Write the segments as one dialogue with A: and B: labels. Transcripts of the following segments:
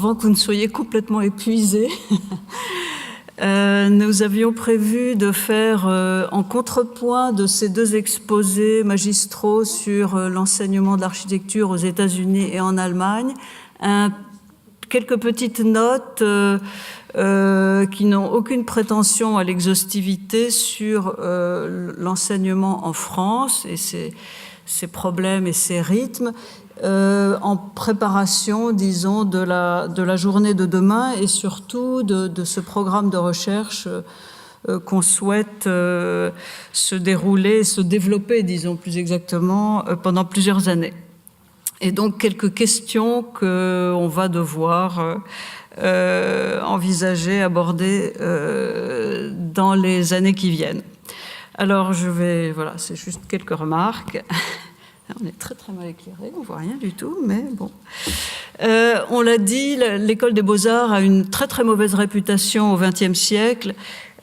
A: avant que vous ne soyez complètement épuisés. Nous avions prévu de faire, en contrepoint de ces deux exposés magistraux sur l'enseignement de l'architecture aux États-Unis et en Allemagne, quelques petites notes qui n'ont aucune prétention à l'exhaustivité sur l'enseignement en France et ses problèmes et ses rythmes, en préparation, disons, de la journée de demain et surtout de ce programme de recherche qu'on souhaite se dérouler, se développer, disons plus exactement, pendant plusieurs années. Et donc quelques questions qu'on va devoir envisager, aborder dans les années qui viennent. Alors voilà, c'est juste quelques remarques. On est très très mal éclairé, on ne voit rien du tout, mais bon. On l'a dit, l'école des Beaux-Arts a une très très mauvaise réputation au XXe siècle,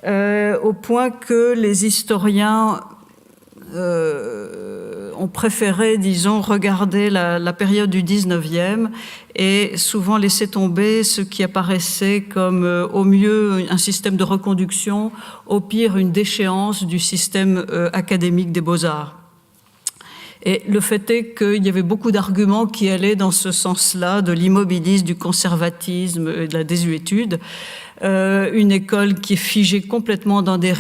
A: au point que les historiens ont préféré, disons, regarder la période du XIXe et souvent laisser tomber ce qui apparaissait comme au mieux un système de reconduction, au pire une déchéance du système académique des Beaux-Arts. Et le fait est qu'il y avait beaucoup d'arguments qui allaient dans ce sens-là, de l'immobilisme, du conservatisme et de la désuétude. Une école qui est figée complètement dans des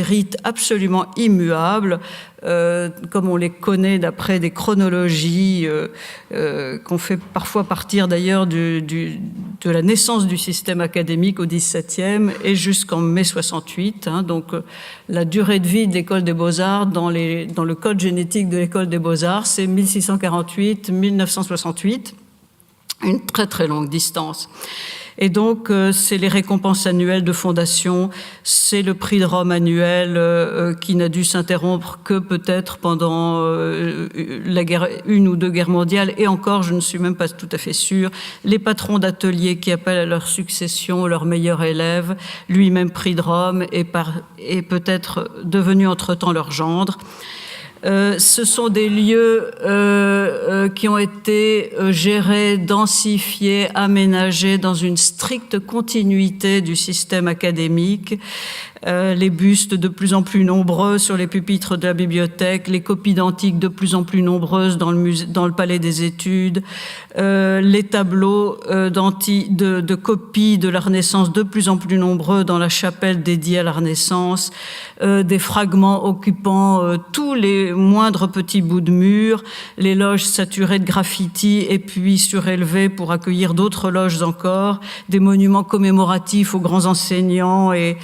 A: rites absolument immuables, comme on les connaît d'après des chronologies qu'on fait parfois partir d'ailleurs de la naissance du système académique au XVIIe et jusqu'en mai 68. Donc la durée de vie de l'école des Beaux-Arts dans le code génétique de l'école des Beaux-Arts, c'est 1648-1968, une très très longue distance. Et donc, c'est les récompenses annuelles de fondation, c'est le prix de Rome annuel qui n'a dû s'interrompre que peut-être pendant une ou deux guerres mondiales, et encore, je ne suis même pas tout à fait sûre, les patrons d'ateliers qui appellent à leur succession leurs meilleurs élèves, lui-même prix de Rome, et peut-être devenu entre-temps leur gendre. Ce sont des lieux qui ont été gérés, densifiés, aménagés dans une stricte continuité du système académique. Les bustes de plus en plus nombreux sur les pupitres de la bibliothèque, les copies d'antiques de plus en plus nombreuses dans le palais des études, les tableaux de copies de la Renaissance de plus en plus nombreux dans la chapelle dédiée à la Renaissance, des fragments occupant tous les moindres petits bouts de mur, les loges saturées de graffitis et puis surélevées pour accueillir d'autres loges encore, des monuments commémoratifs aux grands enseignants et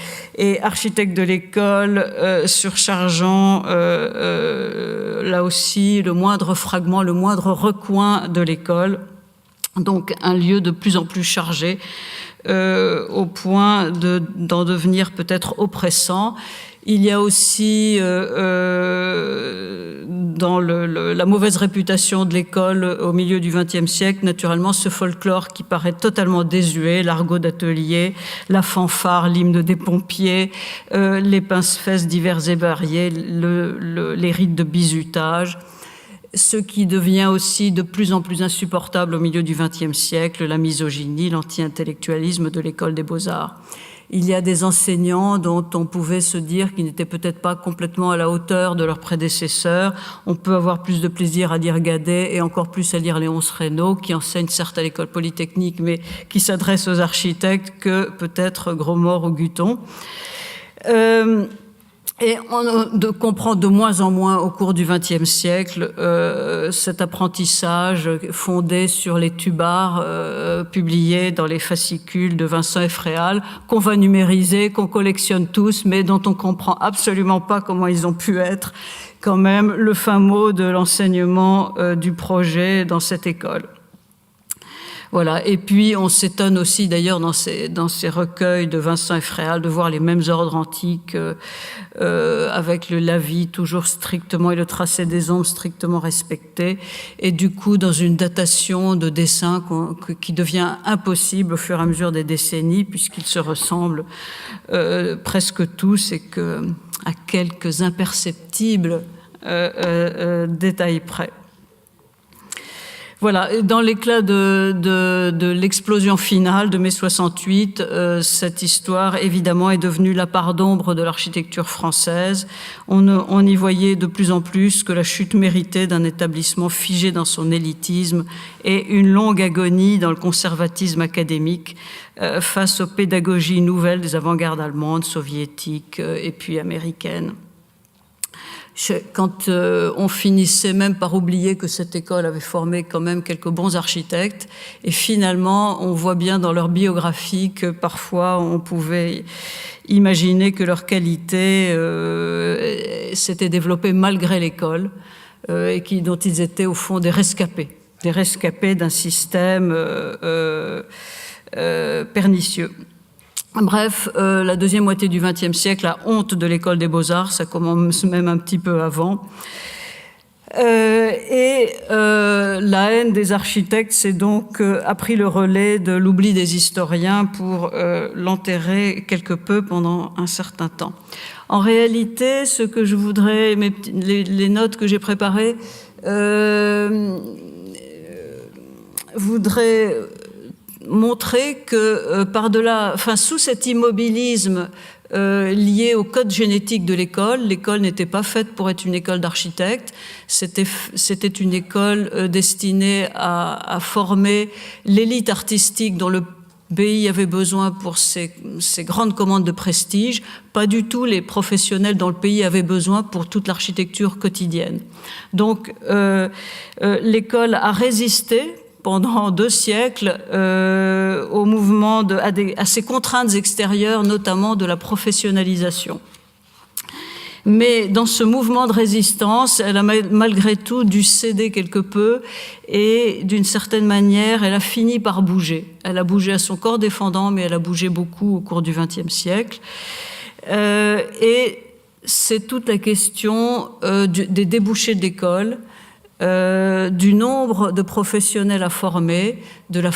A: architectes de l'école, surchargeant là aussi le moindre fragment, le moindre recoin de l'école. Donc un lieu de plus en plus chargé au point d'en devenir peut-être oppressant. Il y a aussi dans la mauvaise réputation de l'école au milieu du XXe siècle, naturellement, ce folklore qui paraît totalement désuet, l'argot d'atelier, la fanfare, l'hymne des pompiers, les pince-fesses divers et variés, les rites de bizutage. Ce qui devient aussi de plus en plus insupportable au milieu du XXe siècle, la misogynie, l'anti-intellectualisme de l'école des Beaux-Arts. Il y a des enseignants dont on pouvait se dire qu'ils n'étaient peut-être pas complètement à la hauteur de leurs prédécesseurs. On peut avoir plus de plaisir à lire Gadet et encore plus à lire Léonce Reynaud, qui enseigne certes à l'école polytechnique, mais qui s'adresse aux architectes, que peut-être Grosmort ou Guthon. Et on comprend de moins en moins au cours du XXe siècle cet apprentissage fondé sur les tubards publiés dans les fascicules de Vincent Effréal, qu'on va numériser, qu'on collectionne tous, mais dont on comprend absolument pas comment ils ont pu être quand même le fin mot de l'enseignement du projet dans cette école. Voilà. Et puis, on s'étonne aussi, d'ailleurs, dans ces recueils de Vincent Effréal, de voir les mêmes ordres antiques avec le lavis toujours strictement et le tracé des ombres strictement respecté. Et du coup, dans une datation de dessins qui devient impossible au fur et à mesure des décennies, puisqu'ils se ressemblent presque tous et à quelques imperceptibles détails près. Voilà, et dans l'éclat de l'explosion finale de mai 68, cette histoire, évidemment, est devenue la part d'ombre de l'architecture française. On y voyait de plus en plus que la chute méritée d'un établissement figé dans son élitisme et une longue agonie dans le conservatisme académique face aux pédagogies nouvelles des avant-gardes allemandes, soviétiques et puis américaines. Quand on finissait même par oublier que cette école avait formé quand même quelques bons architectes, et finalement on voit bien dans leur biographie que parfois on pouvait imaginer que leur qualité s'était développée malgré l'école et dont ils étaient au fond des rescapés d'un système pernicieux. Bref, la deuxième moitié du XXe siècle, la honte de l'école des beaux-arts, ça commence même un petit peu avant. La haine des architectes s'est donc a pris le relais de l'oubli des historiens pour l'enterrer quelque peu pendant un certain temps. En réalité, ce que je voudrais, les notes que j'ai préparées, voudraient montrer que par-delà, sous cet immobilisme lié au code génétique de l'école n'était pas faite pour être une école d'architectes, c'était une école destinée à former l'élite artistique dont le pays avait besoin pour ses grandes commandes de prestige, pas du tout les professionnels dont le pays avait besoin pour toute l'architecture quotidienne. Donc l'école a résisté pendant 2 siècles au mouvement, à ces contraintes extérieures, notamment de la professionnalisation. Mais dans ce mouvement de résistance, elle a malgré tout dû céder quelque peu et d'une certaine manière, elle a fini par bouger. Elle a bougé à son corps défendant, mais elle a bougé beaucoup au cours du XXe siècle. Et c'est toute la question des débouchés de l'école, du nombre de professionnels à former, de la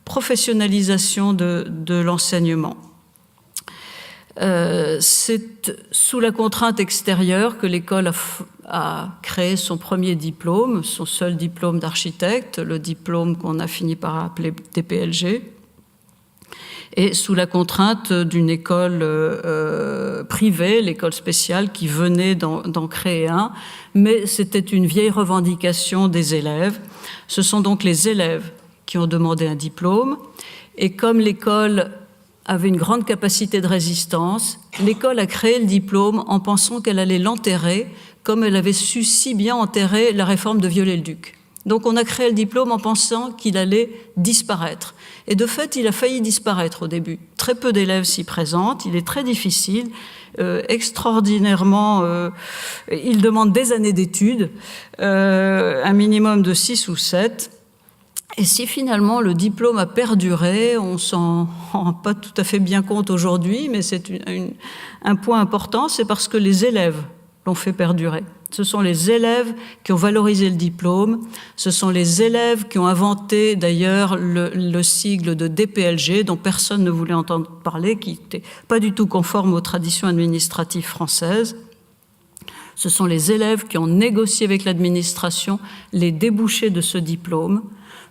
A: professionnalisation de l'enseignement. C'est sous la contrainte extérieure que l'école a créé son premier diplôme, son seul diplôme d'architecte, le diplôme qu'on a fini par appeler DPLG, et sous la contrainte d'une école privée, l'école spéciale, qui venait d'en créer un, mais c'était une vieille revendication des élèves. Ce sont donc les élèves qui ont demandé un diplôme, et comme l'école avait une grande capacité de résistance, l'école a créé le diplôme en pensant qu'elle allait l'enterrer, comme elle avait su si bien enterrer la réforme de Viollet-le-Duc. Donc on a créé le diplôme en pensant qu'il allait disparaître. Et de fait, il a failli disparaître au début. Très peu d'élèves s'y présentent, il est très difficile, extraordinairement, il demande des années d'études, un minimum de 6 ou 7. Et si finalement le diplôme a perduré, on s'en rend pas tout à fait bien compte aujourd'hui, mais c'est un point important, c'est parce que les élèves l'ont fait perdurer. Ce sont les élèves qui ont valorisé le diplôme, ce sont les élèves qui ont inventé d'ailleurs le sigle de DPLG dont personne ne voulait entendre parler, qui n'était pas du tout conforme aux traditions administratives françaises. Ce sont les élèves qui ont négocié avec l'administration les débouchés de ce diplôme.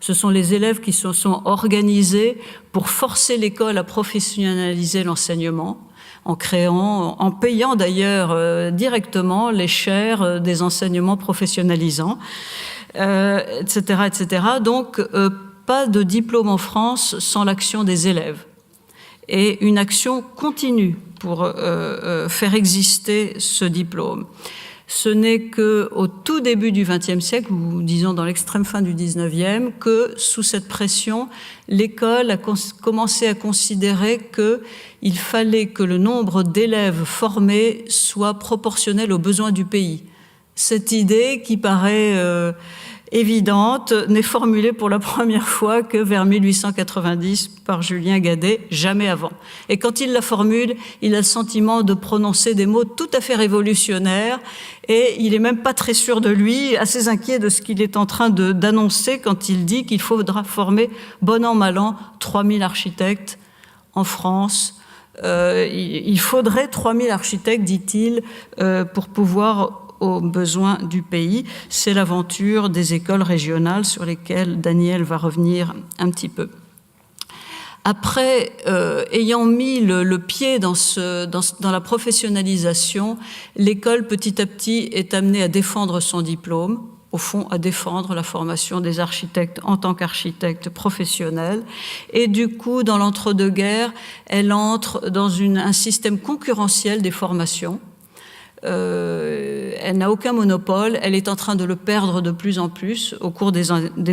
A: Ce sont les élèves qui se sont organisés pour forcer l'école à professionnaliser l'enseignement, en payant d'ailleurs directement les chaires des enseignements professionnalisants, etc., etc. Donc, pas de diplôme en France sans l'action des élèves. Et une action continue pour faire exister ce diplôme. Ce n'est qu'au tout début du XXe siècle, ou disons dans l'extrême fin du XIXe, que sous cette pression, l'école a commencé à considérer qu'il fallait que le nombre d'élèves formés soit proportionnel aux besoins du pays. Cette idée qui paraît évidente n'est formulée pour la première fois que vers 1890 par Julien Guadet, jamais avant. Et quand il la formule, il a le sentiment de prononcer des mots tout à fait révolutionnaires et il est même pas très sûr de lui, assez inquiet de ce qu'il est en train d'annoncer quand il dit qu'il faudra former bon an mal an 3000 architectes en France. Il faudrait 3000 architectes, dit-il, pour pouvoir aux besoins du pays. C'est l'aventure des écoles régionales sur lesquelles Daniel va revenir un petit peu. Après, ayant mis le pied dans la professionnalisation, l'école petit à petit est amenée à défendre son diplôme, au fond à défendre la formation des architectes en tant qu'architectes professionnels. Et du coup, dans l'entre-deux-guerres, elle entre dans un système concurrentiel des formations. Elle n'a aucun monopole, elle est en train de le perdre de plus en plus au cours des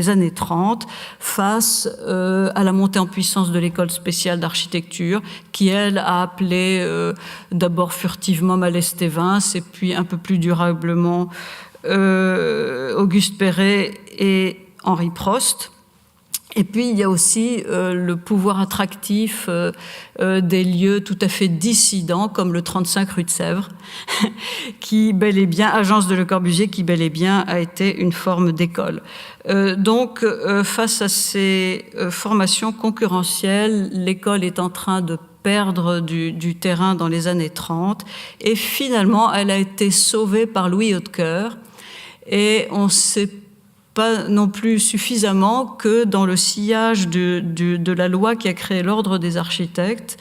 A: années 30 face à la montée en puissance de l'école spéciale d'architecture qui, elle, a appelé d'abord furtivement Malestévin et puis un peu plus durablement Auguste Perret et Henri Prost. Et puis, il y a aussi le pouvoir attractif des lieux tout à fait dissidents, comme le 35 rue de Sèvres, qui bel et bien, agence de Le Corbusier, qui bel et bien a été une forme d'école. Donc, face à ces formations concurrentielles, l'école est en train de perdre du terrain dans les années 30, et finalement, elle a été sauvée par Louis Hautecoeur, et on sait pas non plus suffisamment que dans le sillage de la loi qui a créé l'ordre des architectes,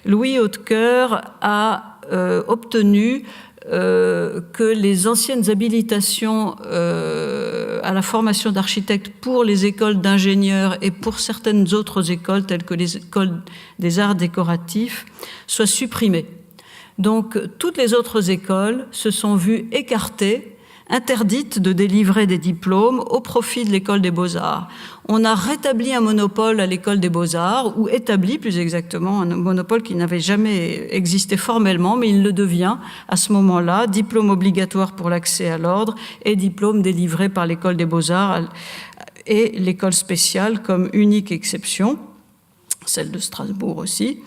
A: Louis Hautecoeur a obtenu que les anciennes habilitations à la formation d'architectes pour les écoles d'ingénieurs et pour certaines autres écoles, telles que les écoles des arts décoratifs, soient supprimées. Donc, toutes les autres écoles se sont vues écartées, interdite de délivrer des diplômes au profit de l'école des beaux-arts. On a rétabli un monopole à l'école des beaux-arts, ou établi plus exactement un monopole qui n'avait jamais existé formellement, mais il le devient à ce moment-là, diplôme obligatoire pour l'accès à l'ordre et diplôme délivré par l'école des beaux-arts et l'école spéciale comme unique exception, celle de Strasbourg aussi.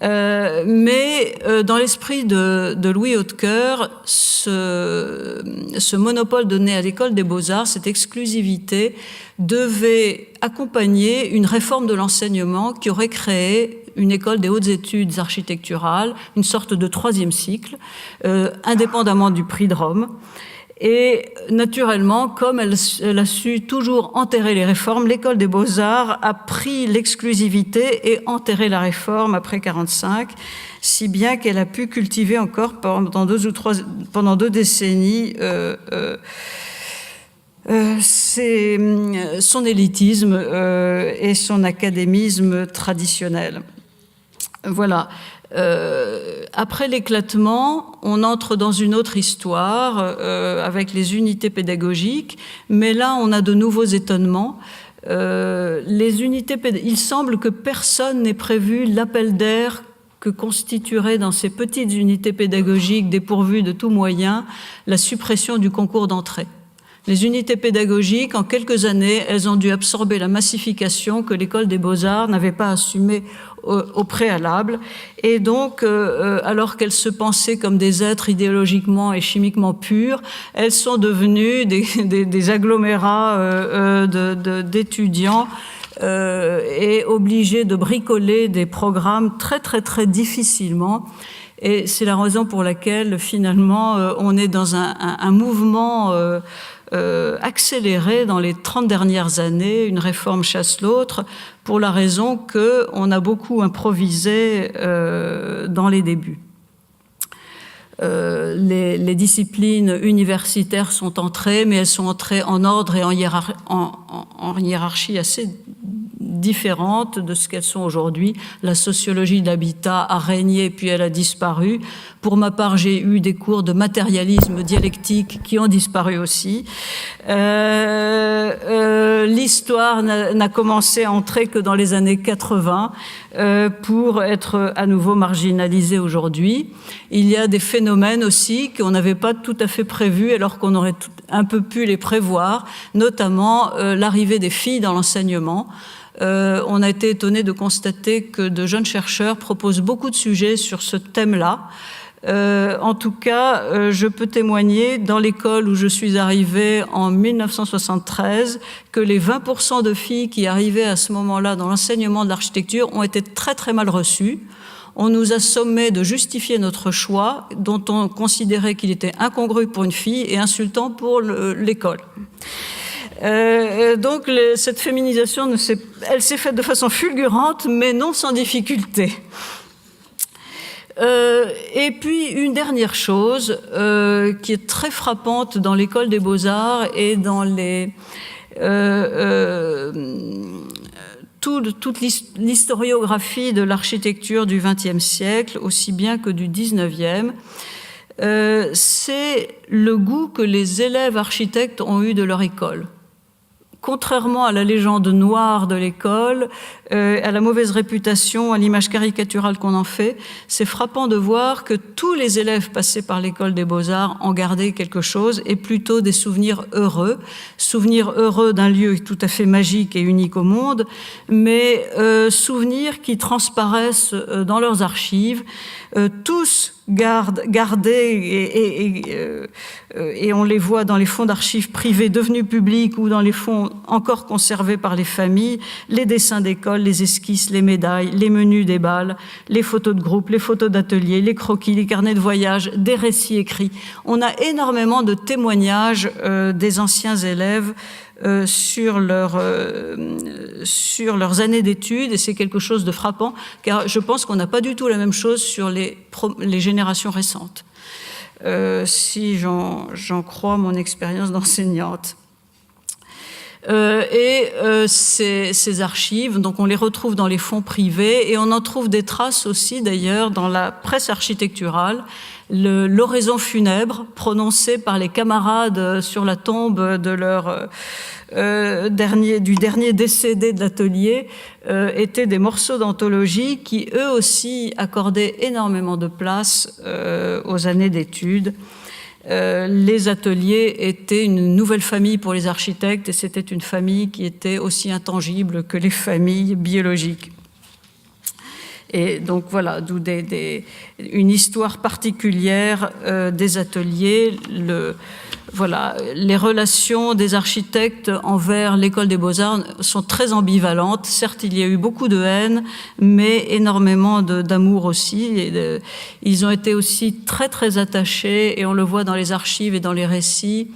A: Mais dans l'esprit de Louis Hautecoeur, ce monopole donné à l'école des beaux-arts, cette exclusivité, devait accompagner une réforme de l'enseignement qui aurait créé une école des hautes études architecturales, une sorte de troisième cycle, indépendamment du prix de Rome. Et naturellement, comme elle a su toujours enterrer les réformes, l'école des beaux-arts a pris l'exclusivité et enterré la réforme après 1945, si bien qu'elle a pu cultiver encore pendant 2 décennies son élitisme et son académisme traditionnel. Voilà. Après l'éclatement, on entre dans une autre histoire avec les unités pédagogiques, mais là on a de nouveaux étonnements. Il semble que personne n'ait prévu l'appel d'air que constituerait dans ces petites unités pédagogiques dépourvues de tout moyen la suppression du concours d'entrée. Les unités pédagogiques, en quelques années, elles ont dû absorber la massification que l'école des beaux-arts n'avait pas assumée au préalable. Et donc, alors qu'elles se pensaient comme des êtres idéologiquement et chimiquement purs, elles sont devenues des agglomérats d'étudiants et obligés de bricoler des programmes très, très, très difficilement. Et c'est la raison pour laquelle, finalement, on est dans un mouvement accéléré dans les 30 dernières années, une réforme chasse l'autre, pour la raison qu'on a beaucoup improvisé dans les débuts. Les disciplines universitaires sont entrées, mais elles sont entrées en ordre et en hiérarchie assez différentes de ce qu'elles sont aujourd'hui. La sociologie de l'habitat a régné puis elle a disparu. Pour ma part, j'ai eu des cours de matérialisme dialectique qui ont disparu aussi. L'histoire n'a commencé à entrer que dans les années 80 pour être à nouveau marginalisée aujourd'hui. Il y a des phénomènes aussi qu'on n'avait pas tout à fait prévus alors qu'on aurait un peu pu les prévoir, notamment l'arrivée des filles dans l'enseignement. On a été étonné de constater que de jeunes chercheurs proposent beaucoup de sujets sur ce thème-là. En tout cas, je peux témoigner dans l'école où je suis arrivée en 1973 que les 20% de filles qui arrivaient à ce moment-là dans l'enseignement de l'architecture ont été très très mal reçues. on nous a sommé de justifier notre choix, dont on considérait qu'il était incongru pour une fille et insultant pour l'école. Donc cette féminisation, elle s'est faite de façon fulgurante, mais non sans difficulté. Et puis une dernière chose qui est très frappante dans l'école des Beaux-Arts et dans toute l'historiographie de l'architecture du XXe siècle, aussi bien que du XIXe, c'est le goût que les élèves architectes ont eu de leur école. Contrairement à la légende noire de l'école, à la mauvaise réputation, à l'image caricaturale qu'on en fait, c'est frappant de voir que tous les élèves passés par l'école des Beaux-Arts en gardaient quelque chose, et plutôt des souvenirs heureux d'un lieu tout à fait magique et unique au monde, mais souvenirs qui transparaissent dans leurs archives, tous gardés et on les voit dans les fonds d'archives privés devenus publics ou dans les fonds encore conservés par les familles, les dessins d'école, les esquisses, les médailles, les menus des balles, les photos de groupe, les photos d'atelier, les croquis, les carnets de voyage, des récits écrits. On a énormément de témoignages des anciens élèves sur leurs années d'études, et c'est quelque chose de frappant, car je pense qu'on n'a pas du tout la même chose sur les générations récentes, si j'en crois mon expérience d'enseignante. Ces archives, donc on les retrouve dans les fonds privés, et on en trouve des traces aussi d'ailleurs dans la presse architecturale, l'oraison funèbre prononcée par les camarades sur la tombe de leur du dernier décédé de l'atelier étaient des morceaux d'anthologie qui eux aussi accordaient énormément de place aux années d'études. Les ateliers étaient une nouvelle famille pour les architectes, et c'était une famille qui était aussi intangible que les familles biologiques. Et donc voilà, d'où une histoire particulière des ateliers, voilà, les relations des architectes envers l'école des Beaux-Arts sont très ambivalentes. Certes, il y a eu beaucoup de haine, mais énormément d'amour aussi. Ils ont été aussi très, très attachés, et on le voit dans les archives et dans les récits,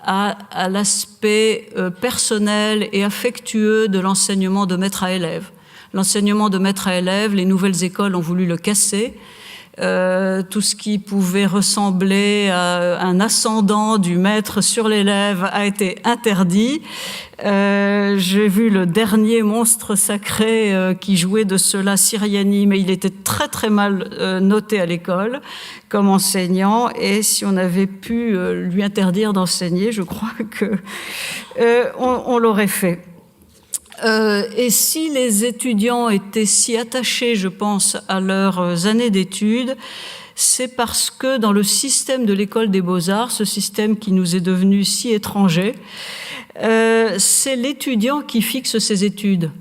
A: à l'aspect personnel et affectueux de l'enseignement de maître à élève. L'enseignement de maître à élève, les nouvelles écoles ont voulu le casser. Tout ce qui pouvait ressembler à un ascendant du maître sur l'élève a été interdit. J'ai vu le dernier monstre sacré qui jouait de cela, Siriani, mais il était très très mal noté à l'école comme enseignant, et si on avait pu lui interdire d'enseigner, je crois que on l'aurait fait. Et si les étudiants étaient si attachés, je pense, à leurs années d'études, c'est parce que dans le système de l'école des Beaux-Arts, ce système qui nous est devenu si étranger, c'est l'étudiant qui fixe ses études.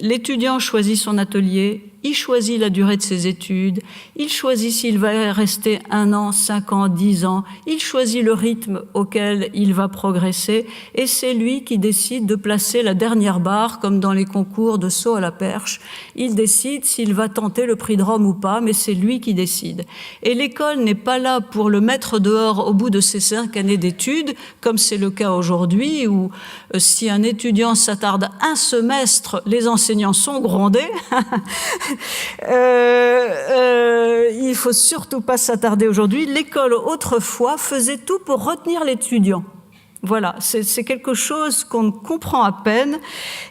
A: L'étudiant choisit son atelier, il choisit la durée de ses études, il choisit s'il va rester 1 an, 5 ans, 10 ans, il choisit le rythme auquel il va progresser, et c'est lui qui décide de placer la dernière barre, comme dans les concours de saut à la perche. Il décide s'il va tenter le prix de Rome ou pas, mais c'est lui qui décide. Et l'école n'est pas là pour le mettre dehors au bout de ses 5 années d'études, comme c'est le cas aujourd'hui, où si un étudiant s'attarde 1 semestre, les enseignants sont grondés. Il faut surtout pas s'attarder aujourd'hui. L'école, autrefois, faisait tout pour retenir l'étudiant. Voilà, c'est quelque chose qu'on comprend à peine,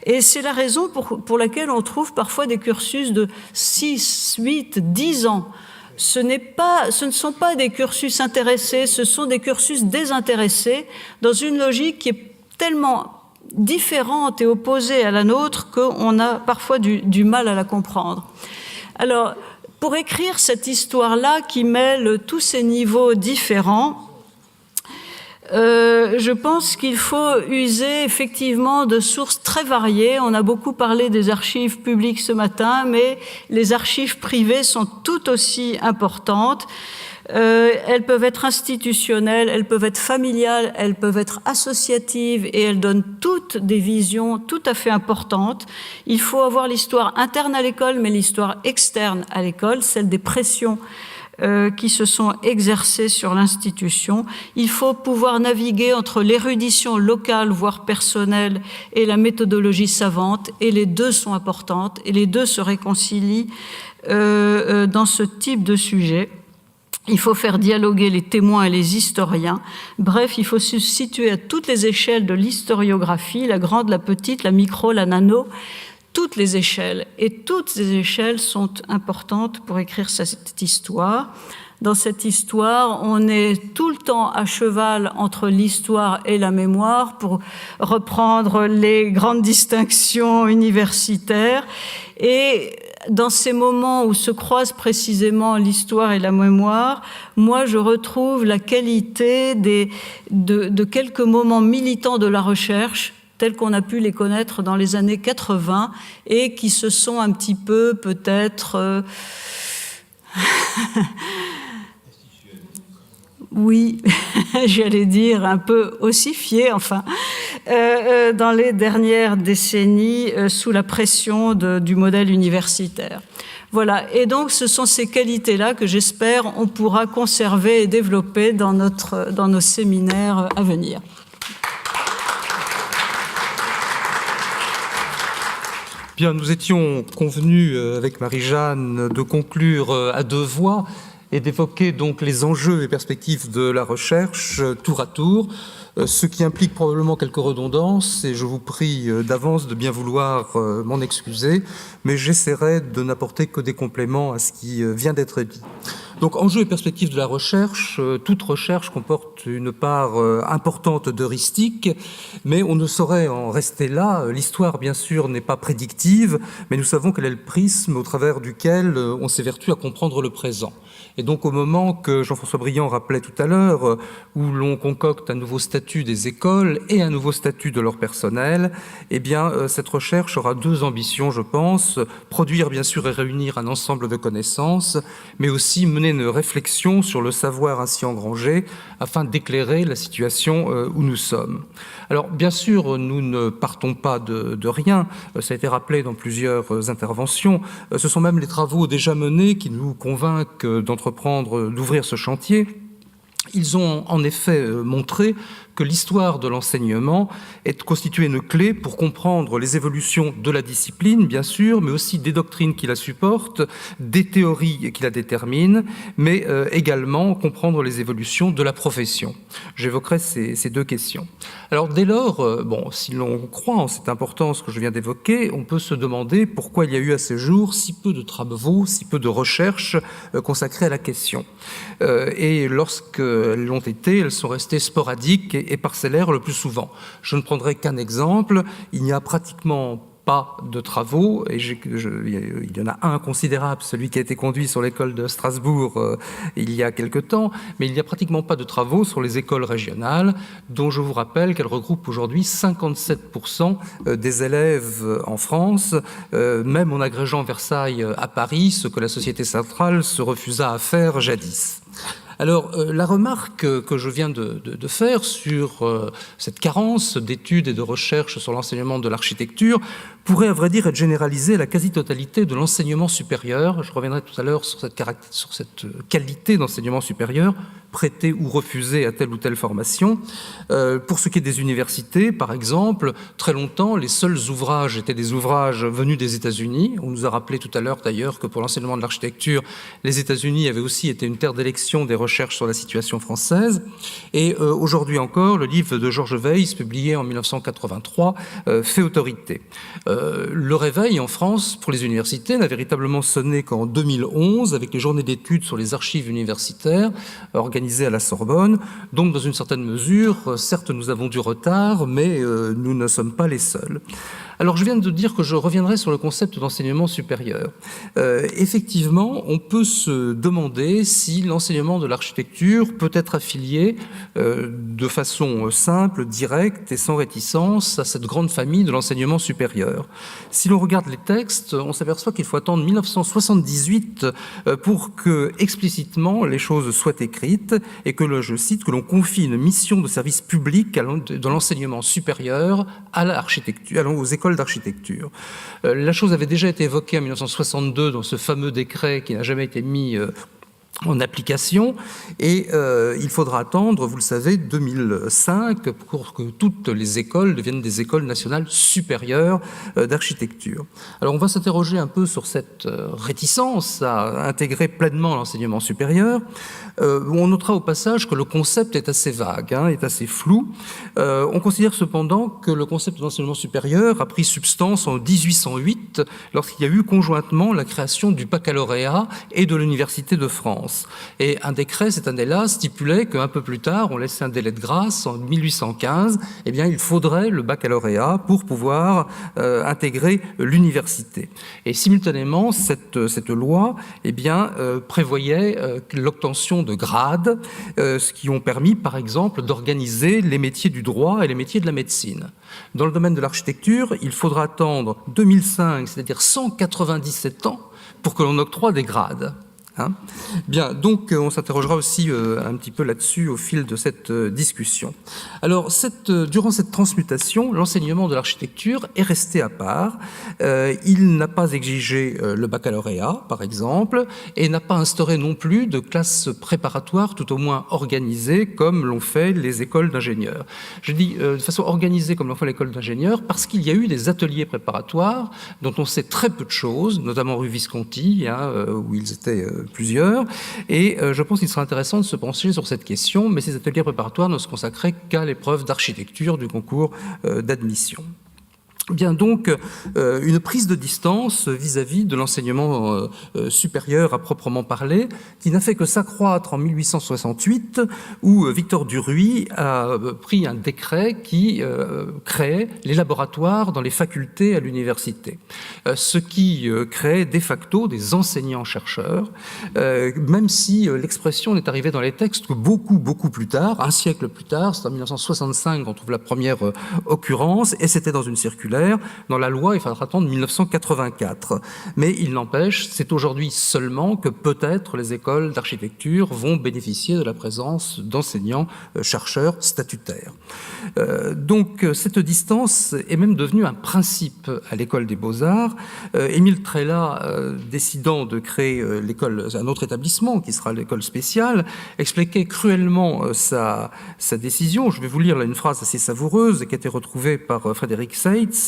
A: et c'est la raison pour laquelle on trouve parfois des cursus de 6, 8, 10 ans. Ce ne sont pas des cursus intéressés, ce sont des cursus désintéressés, dans une logique qui est tellement différente et opposée à la nôtre qu'on a parfois du mal à la comprendre. Alors, pour écrire cette histoire-là qui mêle tous ces niveaux différents, Je pense qu'il faut user effectivement de sources très variées. On a beaucoup parlé des archives publiques ce matin, mais les archives privées sont tout aussi importantes. Elles peuvent être institutionnelles, elles peuvent être familiales, elles peuvent être associatives et elles donnent toutes des visions tout à fait importantes. Il faut avoir l'histoire interne à l'école, mais l'histoire externe à l'école, celle des pressions qui se sont exercées sur l'institution. Il faut pouvoir naviguer entre l'érudition locale, voire personnelle, et la méthodologie savante, et les deux sont importantes, et les deux se réconcilient dans ce type de sujet. Il faut faire dialoguer les témoins et les historiens. Bref, il faut se situer à toutes les échelles de l'historiographie, la grande, la petite, la micro, la nano, toutes les échelles. Et toutes ces échelles sont importantes pour écrire cette histoire. Dans cette histoire, on est tout le temps à cheval entre l'histoire et la mémoire, pour reprendre les grandes distinctions universitaires. Et dans ces moments où se croisent précisément l'histoire et la mémoire, moi je retrouve la qualité de quelques moments militants de la recherche, tels qu'on a pu les connaître dans les années 80 et qui se sont un petit peu peut-être... oui, j'allais dire un peu ossifiés, enfin, dans les dernières décennies sous la pression du modèle universitaire. Voilà, et donc ce sont ces qualités-là que j'espère on pourra conserver et développer dans nos séminaires à venir.
B: Bien, nous étions convenus avec Marie-Jeanne de conclure à deux voix et d'évoquer donc les enjeux et perspectives de la recherche tour à tour, ce qui implique probablement quelques redondances, et je vous prie d'avance de bien vouloir m'en excuser, mais j'essaierai de n'apporter que des compléments à ce qui vient d'être dit. Donc, enjeux et perspectives de la recherche, toute recherche comporte une part importante d'heuristique, mais on ne saurait en rester là. L'histoire, bien sûr, n'est pas prédictive, mais nous savons quel est le prisme au travers duquel on s'évertue à comprendre le présent. Et donc, au moment que Jean-François Briand rappelait tout à l'heure, où l'on concocte un nouveau statut des écoles et un nouveau statut de leur personnel, eh bien, cette recherche aura deux ambitions, je pense. Produire, bien sûr, et réunir un ensemble de connaissances, mais aussi mener une réflexion sur le savoir ainsi engrangé afin d'éclairer la situation où nous sommes. Alors, bien sûr, nous ne partons pas de rien. Ça a été rappelé dans plusieurs interventions. Ce sont même les travaux déjà menés qui nous convainquent d'ouvrir ce chantier. Ils ont en effet montré que l'histoire de l'enseignement est constituée une clé pour comprendre les évolutions de la discipline, bien sûr, mais aussi des doctrines qui la supportent, des théories qui la déterminent, mais également comprendre les évolutions de la profession. J'évoquerai ces deux questions. Alors dès lors, si l'on croit en cette importance que je viens d'évoquer, on peut se demander pourquoi il y a eu à ce jour si peu de travaux, si peu de recherches consacrées à la question. Et lorsqu'elles l'ont été, elles sont restées sporadiques et parcellaires le plus souvent. Je ne prendrai qu'un exemple. Il n'y a pratiquement pas de travaux, et il y en a un considérable, celui qui a été conduit sur l'école de Strasbourg il y a quelque temps, mais il n'y a pratiquement pas de travaux sur les écoles régionales, dont je vous rappelle qu'elles regroupent aujourd'hui 57% des élèves en France, même en agrégeant Versailles à Paris, ce que la Société centrale se refusa à faire jadis. Alors, la remarque que je viens de faire sur cette carence d'études et de recherches sur l'enseignement de l'architecture pourrait, à vrai dire, être généralisée à la quasi-totalité de l'enseignement supérieur. Je reviendrai tout à l'heure sur cette qualité d'enseignement supérieur, prêtée ou refusée à telle ou telle formation. Pour ce qui est des universités, par exemple, très longtemps, les seuls ouvrages étaient des ouvrages venus des États-Unis. On nous a rappelé tout à l'heure, d'ailleurs, que pour l'enseignement de l'architecture, les États-Unis avaient aussi été une terre d'élection des recherches sur la situation française. Et aujourd'hui encore, le livre de Georges Weiss, publié en 1983, fait autorité. Le réveil en France pour les universités n'a véritablement sonné qu'en 2011 avec les journées d'études sur les archives universitaires organisées organisé à la Sorbonne. Donc, dans une certaine mesure, certes, nous avons du retard, mais nous ne sommes pas les seuls. Alors, je viens de dire que je reviendrai sur le concept d'enseignement supérieur. Effectivement, on peut se demander si l'enseignement de l'architecture peut être affilié de façon simple, directe et sans réticence à cette grande famille de l'enseignement supérieur. Si l'on regarde les textes, on s'aperçoit qu'il faut attendre 1978 pour que explicitement les choses soient écrites et que, je cite, que l'on confie une mission de service public dans l'enseignement supérieur à l'architecture, aux écoles d'architecture. La chose avait déjà été évoquée en 1962 dans ce fameux décret qui n'a jamais été mis en application, et il faudra attendre, vous le savez, 2005 pour que toutes les écoles deviennent des écoles nationales supérieures d'architecture. Alors on va s'interroger un peu sur cette réticence à intégrer pleinement l'enseignement supérieur. On notera au passage que le concept est assez vague, est assez flou. On considère cependant que le concept d'enseignement supérieur a pris substance en 1808 lorsqu'il y a eu conjointement la création du baccalauréat et de l'Université de France. Et un décret, cette année-là, stipulait qu'un peu plus tard, on laissait un délai de grâce, en 1815, eh bien, il faudrait le baccalauréat pour pouvoir intégrer l'université. Et simultanément, cette loi eh bien, prévoyait l'obtention de grades, ce qui ont permis, par exemple, d'organiser les métiers du droit et les métiers de la médecine. Dans le domaine de l'architecture, il faudra attendre 2005, c'est-à-dire 197 ans, pour que l'on octroie des grades. Bien, donc on s'interrogera aussi un petit peu là-dessus au fil de cette discussion. Alors, durant cette transmutation, l'enseignement de l'architecture est resté à part. Il n'a pas exigé le baccalauréat, par exemple, et n'a pas instauré non plus de classes préparatoires, tout au moins organisées, comme l'ont fait les écoles d'ingénieurs. Je dis de façon organisée, comme l'ont fait l'école d'ingénieurs, parce qu'il y a eu des ateliers préparatoires dont on sait très peu de choses, notamment rue Visconti, où ils étaient plusieurs, et je pense qu'il sera intéressant de se pencher sur cette question, mais ces ateliers préparatoires ne se consacraient qu'à l'épreuve d'architecture du concours d'admission. Bien, donc, une prise de distance vis-à-vis de l'enseignement supérieur à proprement parler, qui n'a fait que s'accroître en 1868, où Victor Duruy a pris un décret qui créait les laboratoires dans les facultés à l'université, ce qui créait de facto des enseignants-chercheurs, même si l'expression n'est arrivée dans les textes que beaucoup plus tard, un siècle plus tard, c'est en 1965 qu'on trouve la première occurrence, et c'était dans une circulaire. Dans la loi, il faudra attendre 1984. Mais il n'empêche, c'est aujourd'hui seulement que peut-être les écoles d'architecture vont bénéficier de la présence d'enseignants-chercheurs statutaires. Donc cette distance est même devenue un principe à l'école des Beaux-Arts. Émile Trella, décidant de créer un autre établissement qui sera l'école spéciale, expliquait cruellement sa décision. Je vais vous lire là une phrase assez savoureuse qui a été retrouvée par Frédéric Seitz.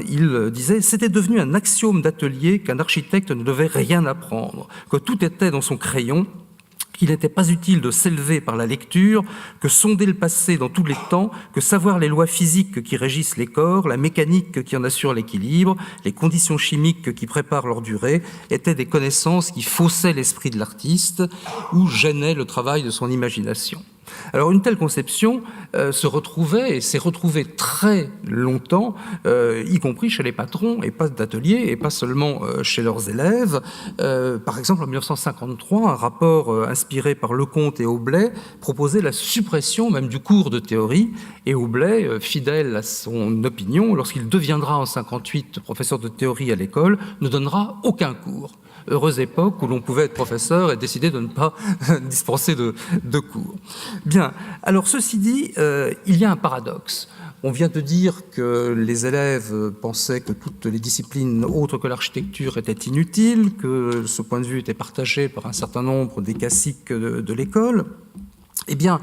B: Il disait « C'était devenu un axiome d'atelier qu'un architecte ne devait rien apprendre, que tout était dans son crayon, qu'il n'était pas utile de s'élever par la lecture, que sonder le passé dans tous les temps, que savoir les lois physiques qui régissent les corps, la mécanique qui en assure l'équilibre, les conditions chimiques qui préparent leur durée, étaient des connaissances qui faussaient l'esprit de l'artiste ou gênaient le travail de son imagination. » Alors une telle conception se retrouvait et s'est retrouvée très longtemps, y compris chez les patrons et pas d'ateliers et pas seulement chez leurs élèves. Par exemple, en 1953, un rapport inspiré par Lecomte et Aublet proposait la suppression même du cours de théorie, et Aublet, fidèle à son opinion, lorsqu'il deviendra en 1958 professeur de théorie à l'école, ne donnera aucun cours. Heureuse époque où l'on pouvait être professeur et décider de ne pas dispenser de cours. Bien, alors ceci dit, il y a un paradoxe. On vient de dire que les élèves pensaient que toutes les disciplines autres que l'architecture étaient inutiles, que ce point de vue était partagé par un certain nombre des classiques de l'école. Eh bien,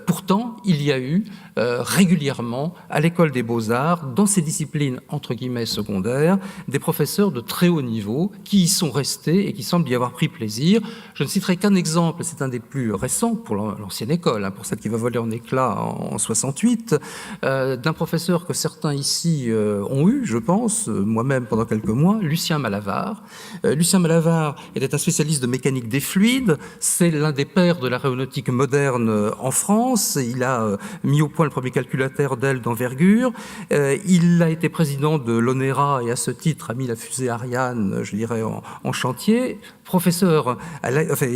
B: pourtant, il y a eu régulièrement, à l'École des Beaux-Arts, dans ces disciplines entre guillemets secondaires, des professeurs de très haut niveau qui y sont restés et qui semblent y avoir pris plaisir. Je ne citerai qu'un exemple, c'est un des plus récents pour l'ancienne école, pour celle qui va voler en éclats en 68, d'un professeur que certains ici ont eu, je pense, moi-même pendant quelques mois, Lucien Malavard. Lucien Malavard était un spécialiste de mécanique des fluides, c'est l'un des pères de l'aéronautique moderne en France, il a mis au point le premier calculateur d'aile d'envergure. Il a été président de l'ONERA et à ce titre a mis la fusée Ariane, je dirais, en chantier. Professeur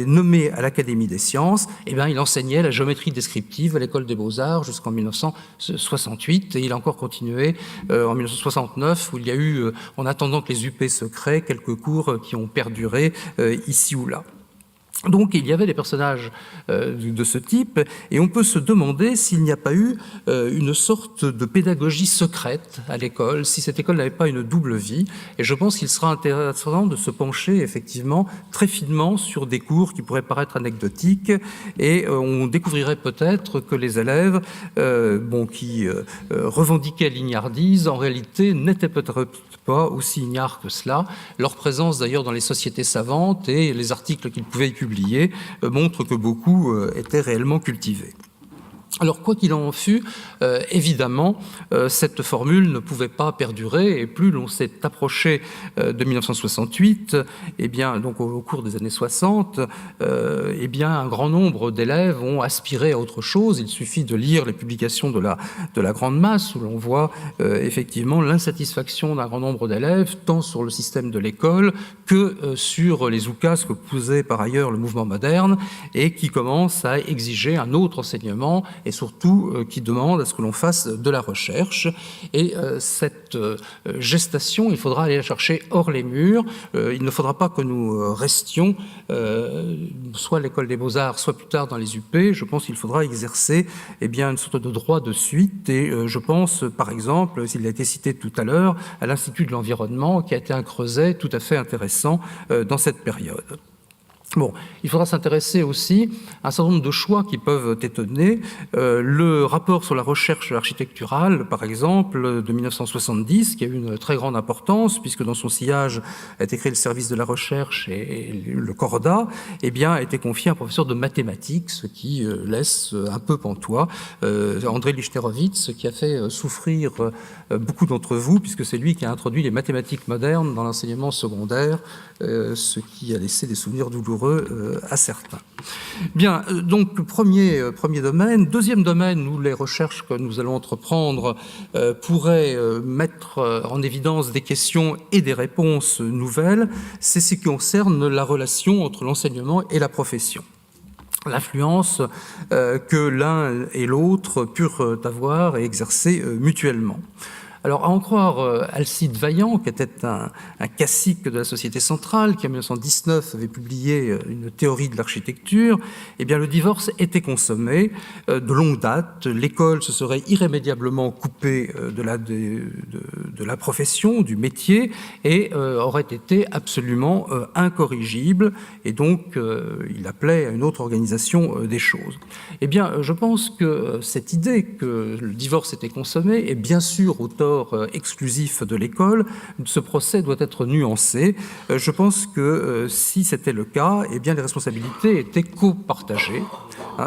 B: nommé à l'Académie des sciences, il enseignait la géométrie descriptive à l'École des Beaux-Arts jusqu'en 1968 et il a encore continué en 1969 où il y a eu, en attendant que les UP se créent, quelques cours qui ont perduré ici ou là. Donc il y avait des personnages de ce type et on peut se demander s'il n'y a pas eu une sorte de pédagogie secrète à l'école, si cette école n'avait pas une double vie. Et je pense qu'il sera intéressant de se pencher effectivement très finement sur des cours qui pourraient paraître anecdotiques et on découvrirait peut-être que les élèves qui revendiquaient l'ignardise en réalité n'étaient peut-être pas aussi ignares que cela. Leur présence d'ailleurs dans les sociétés savantes et les articles qu'ils pouvaient y publier montrent que beaucoup étaient réellement cultivés. Alors, quoi qu'il en fût, évidemment, cette formule ne pouvait pas perdurer, et plus l'on s'est approché de 1968, donc au cours des années 60, un grand nombre d'élèves ont aspiré à autre chose. Il suffit de lire les publications de la grande masse, où l'on voit effectivement l'insatisfaction d'un grand nombre d'élèves, tant sur le système de l'école que sur les oukas que posait par ailleurs le mouvement moderne, et qui commence à exiger un autre enseignement, et surtout qui demande à ce que l'on fasse de la recherche. Et cette gestation, il faudra aller la chercher hors les murs. Il ne faudra pas que nous restions soit à l'École des Beaux-Arts, soit plus tard dans les UP. Je pense qu'il faudra exercer une sorte de droit de suite. Et je pense, par exemple, s'il a été cité tout à l'heure, à l'Institut de l'environnement, qui a été un creuset tout à fait intéressant dans cette période. Bon, il faudra s'intéresser aussi à un certain nombre de choix qui peuvent étonner. Le rapport sur la recherche architecturale, par exemple, de 1970, qui a eu une très grande importance, puisque dans son sillage a été créé le service de la recherche et le Corda, a été confié à un professeur de mathématiques, ce qui laisse un peu pantois. André Lichterowitz, qui a fait souffrir beaucoup d'entre vous, puisque c'est lui qui a introduit les mathématiques modernes dans l'enseignement secondaire, ce qui a laissé des souvenirs douloureux à certains. Bien, donc premier domaine. Deuxième domaine où les recherches que nous allons entreprendre pourraient mettre en évidence des questions et des réponses nouvelles, c'est ce qui concerne la relation entre l'enseignement et la profession. L'influence que l'un et l'autre purent avoir et exercer mutuellement. Alors, à en croire Alcide Vaillant, qui était un classique de la Société centrale, qui en 1919 avait publié une théorie de l'architecture, le divorce était consommé de longue date. L'école se serait irrémédiablement coupée de la profession, du métier, et aurait été absolument incorrigible. Et donc, il appelait à une autre organisation des choses. Je pense que cette idée que le divorce était consommé est bien sûr au tort exclusif de l'école. Ce procès doit être nuancé. Je pense que si c'était le cas, les responsabilités étaient copartagées,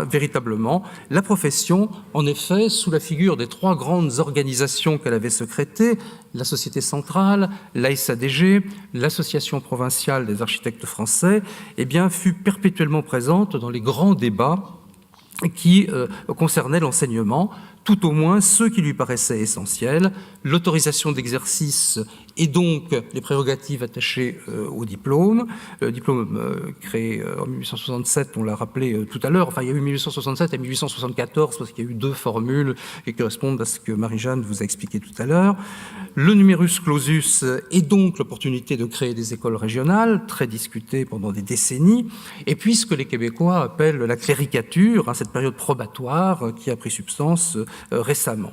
B: véritablement. La profession, en effet, sous la figure des trois grandes organisations qu'elle avait sécrétées, la Société centrale, la SADG, l'Association provinciale des architectes français, fut perpétuellement présente dans les grands débats qui concernaient l'enseignement, tout au moins ceux qui lui paraissaient essentiels, l'autorisation d'exercice et donc les prérogatives attachées au diplôme. Le diplôme créé en 1867, on l'a rappelé tout à l'heure, il y a eu 1867 et 1874 parce qu'il y a eu deux formules qui correspondent à ce que Marie-Jeanne vous a expliqué tout à l'heure. Le numerus clausus est donc l'opportunité de créer des écoles régionales, très discutées pendant des décennies, et puis ce que les Québécois appellent la cléricature, cette période probatoire qui a pris substance récemment.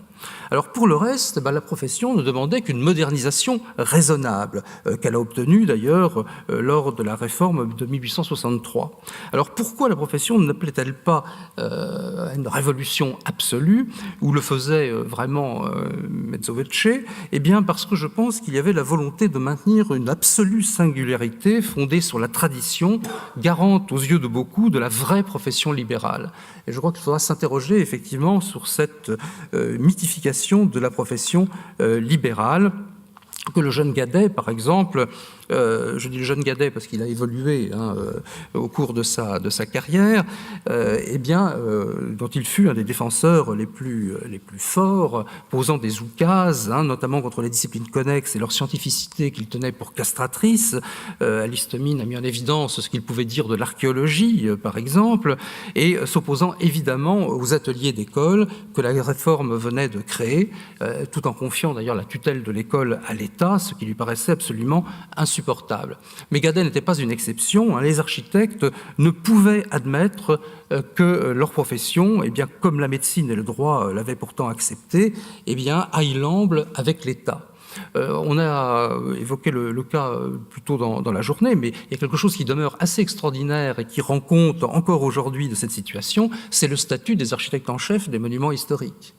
B: Alors pour le reste, la profession ne demandait qu'une modernisation raisonnable, qu'elle a obtenue d'ailleurs lors de la réforme de 1863. Alors pourquoi la profession n'appelait-elle pas à une révolution absolue, ou le faisait vraiment mezzo voce? Eh bien parce que je pense qu'il y avait la volonté de maintenir une absolue singularité fondée sur la tradition, garante aux yeux de beaucoup de la vraie profession libérale. Et je crois qu'il faudra s'interroger effectivement sur cette mythification de la profession libérale que le jeune Guadet, par exemple, je dis le jeune Guadet parce qu'il a évolué au cours de sa carrière, dont il fut un des défenseurs les plus forts, posant des oukases, notamment contre les disciplines connexes et leur scientificité qu'il tenait pour castratrice. Alistomine a mis en évidence ce qu'il pouvait dire de l'archéologie, par exemple, et s'opposant évidemment aux ateliers d'école que la réforme venait de créer, tout en confiant d'ailleurs la tutelle de l'école à l'État, ce qui lui paraissait absolument insupportable. Mais Guadet n'était pas une exception. Les architectes ne pouvaient admettre que leur profession, comme la médecine et le droit l'avaient pourtant accepté, aille l'amble avec l'État. On a évoqué le cas plus tôt dans la journée, mais il y a quelque chose qui demeure assez extraordinaire et qui rend compte encore aujourd'hui de cette situation, c'est le statut des architectes en chef des monuments historiques.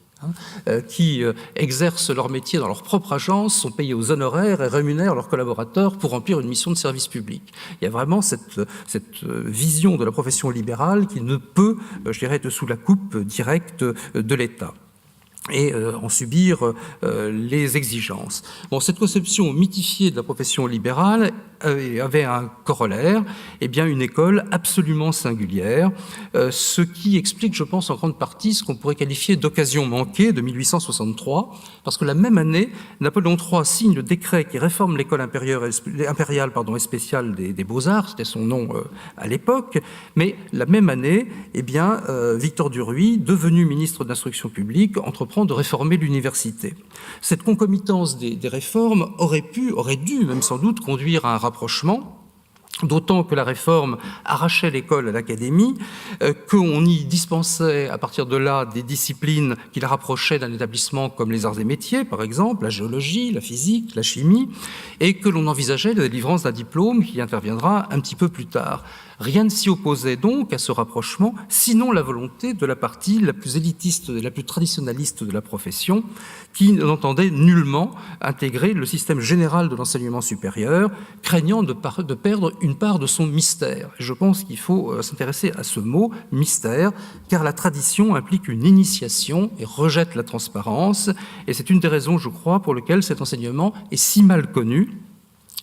B: Qui exercent leur métier dans leur propre agence, sont payés aux honoraires et rémunèrent leurs collaborateurs pour remplir une mission de service public. Il y a vraiment cette vision de la profession libérale qui ne peut, je dirais, être sous la coupe directe de l'État et en subir les exigences. Cette conception mythifiée de la profession libérale avait un corollaire, une école absolument singulière, ce qui explique, je pense, en grande partie ce qu'on pourrait qualifier d'occasion manquée de 1863, parce que la même année, Napoléon III signe le décret qui réforme l'école impériale et spéciale des Beaux-Arts, c'était son nom à l'époque, mais la même année, Victor Duruy, devenu ministre de l'Instruction publique, entreprend de réformer l'université. Cette concomitance des réformes aurait dû même sans doute conduire à un rapprochement, d'autant que la réforme arrachait l'école à l'académie, qu'on y dispensait à partir de là des disciplines qui la rapprochaient d'un établissement comme les arts et métiers, par exemple, la géologie, la physique, la chimie, et que l'on envisageait la délivrance d'un diplôme qui interviendra un petit peu plus tard. Rien ne s'y opposait donc à ce rapprochement, sinon la volonté de la partie la plus élitiste et la plus traditionnaliste de la profession, qui n'entendait nullement intégrer le système général de l'enseignement supérieur, craignant de perdre une part de son mystère. Et je pense qu'il faut s'intéresser à ce mot « mystère », car la tradition implique une initiation et rejette la transparence, et c'est une des raisons, je crois, pour lesquelles cet enseignement est si mal connu.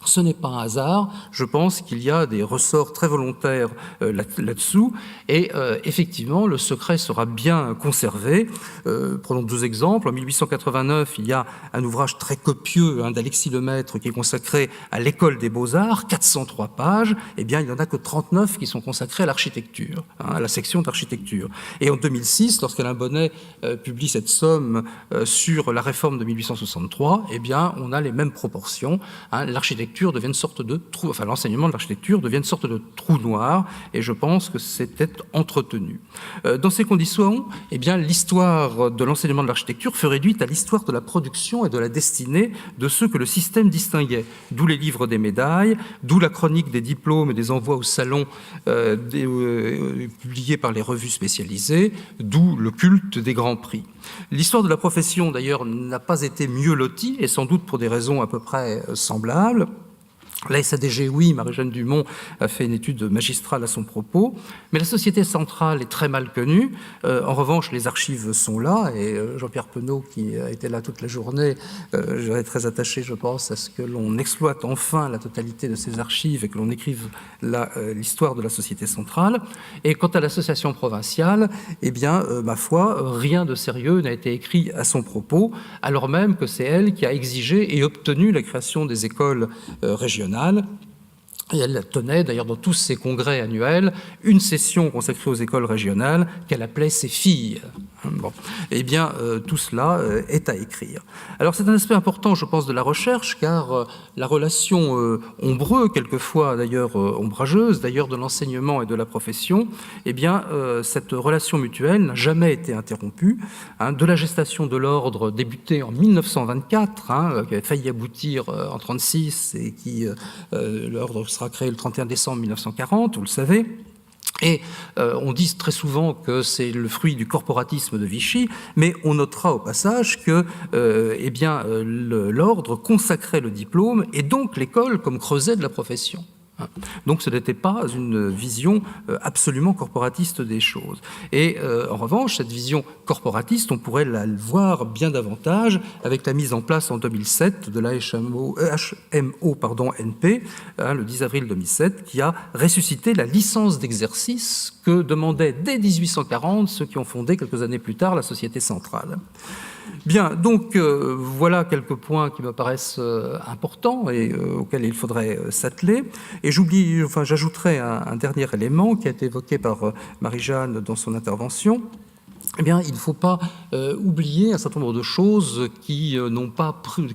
B: Ce n'est pas un hasard, je pense qu'il y a des ressorts très volontaires là-dessous, et effectivement, le secret sera bien conservé. Prenons deux exemples. En 1889, il y a un ouvrage très copieux d'Alexis Lemaître qui est consacré à l'école des Beaux-Arts, 403 pages, il n'y en a que 39 qui sont consacrés à l'architecture, à la section d'architecture. Et en 2006, lorsqu'Alain Bonnet publie cette somme sur la réforme de 1863, on a les mêmes proportions. L'architecture devient une sorte de trou, l'enseignement de l'architecture devient une sorte de trou noir, et je pense que c'était entretenu. Dans ces conditions, l'histoire de l'enseignement de l'architecture fut réduite à l'histoire de la production et de la destinée de ceux que le système distinguait, d'où les livres des médailles, d'où la chronique des diplômes et des envois au salon publiés par les revues spécialisées, d'où le culte des grands prix. L'histoire de la profession, d'ailleurs, n'a pas été mieux lotie, et sans doute pour des raisons à peu près semblables. La SADG, oui, Marie-Jeanne Dumont a fait une étude magistrale à son propos, mais la Société centrale est très mal connue. En revanche, les archives sont là, et Jean-Pierre Penaud, qui a été là toute la journée, j'aurais très attaché, je pense, à ce que l'on exploite enfin la totalité de ces archives et que l'on écrive l'histoire de la Société centrale. Et quant à l'association provinciale, ma foi, rien de sérieux n'a été écrit à son propos, alors même que c'est elle qui a exigé et obtenu la création des écoles régionales. Et elle tenait d'ailleurs dans tous ses congrès annuels une session consacrée aux écoles régionales qu'elle appelait ses filles. Bon. Eh bien, tout cela est à écrire. Alors, c'est un aspect important, je pense, de la recherche, car la relation ombreuse, quelquefois d'ailleurs ombrageuse, d'ailleurs de l'enseignement et de la profession, eh bien, cette relation mutuelle n'a jamais été interrompue. De la gestation de l'ordre débutée en 1924, qui avait failli aboutir en 1936 et qui, l'ordre sera créé le 31 décembre 1940, vous le savez. Et on dit très souvent que c'est le fruit du corporatisme de Vichy, mais on notera au passage que l'ordre consacrait le diplôme et donc l'école comme creuset de la profession. Donc ce n'était pas une vision absolument corporatiste des choses. Et en revanche, cette vision corporatiste, on pourrait la voir bien davantage avec la mise en place en 2007 de la HMO, NP, le 10 avril 2007, qui a ressuscité la licence d'exercice que demandaient dès 1840 ceux qui ont fondé quelques années plus tard la Société centrale. Bien, donc voilà quelques points qui me paraissent importants et auxquels il faudrait s'atteler. Et j'ajouterai un dernier élément qui a été évoqué par Marie-Jeanne dans son intervention. Eh bien, il ne faut pas oublier un certain nombre de choses qui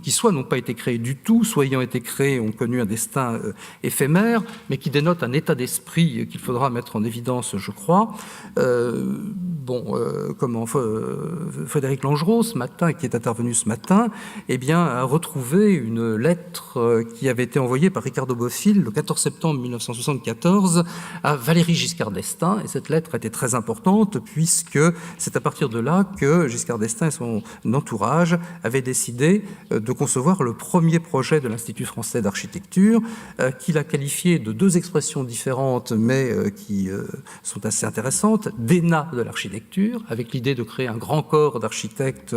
B: soit n'ont pas été créées du tout, soit ayant été créées ont connu un destin éphémère, mais qui dénotent un état d'esprit qu'il faudra mettre en évidence, je crois. Frédéric Langereau, ce matin, qui est intervenu ce matin, eh bien, a retrouvé une lettre qui avait été envoyée par Ricardo Bofill le 14 septembre 1974 à Valéry Giscard d'Estaing. Et cette lettre était très importante puisque c'est à partir de là que Giscard d'Estaing et son entourage avaient décidé de concevoir le premier projet de l'Institut français d'architecture, qu'il a qualifié de deux expressions différentes, mais qui sont assez intéressantes, d'ENA de l'architecture, avec l'idée de créer un grand corps d'architectes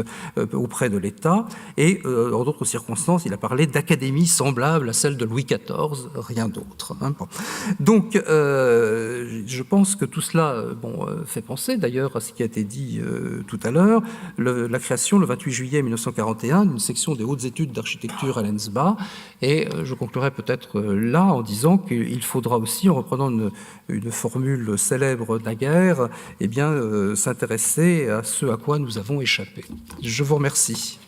B: auprès de l'État, et en d'autres circonstances, il a parlé d'académie semblable à celle de Louis XIV, rien d'autre. Bon. Donc, je pense que tout cela fait penser d'ailleurs à ce qui a été dit tout à l'heure, la création le 28 juillet 1941 d'une section des hautes études d'architecture à l'ENSBA, et je conclurai peut-être là en disant qu'il faudra aussi, en reprenant une formule célèbre naguère, eh bien, s'intéresser à ce à quoi nous avons échappé. Je vous remercie.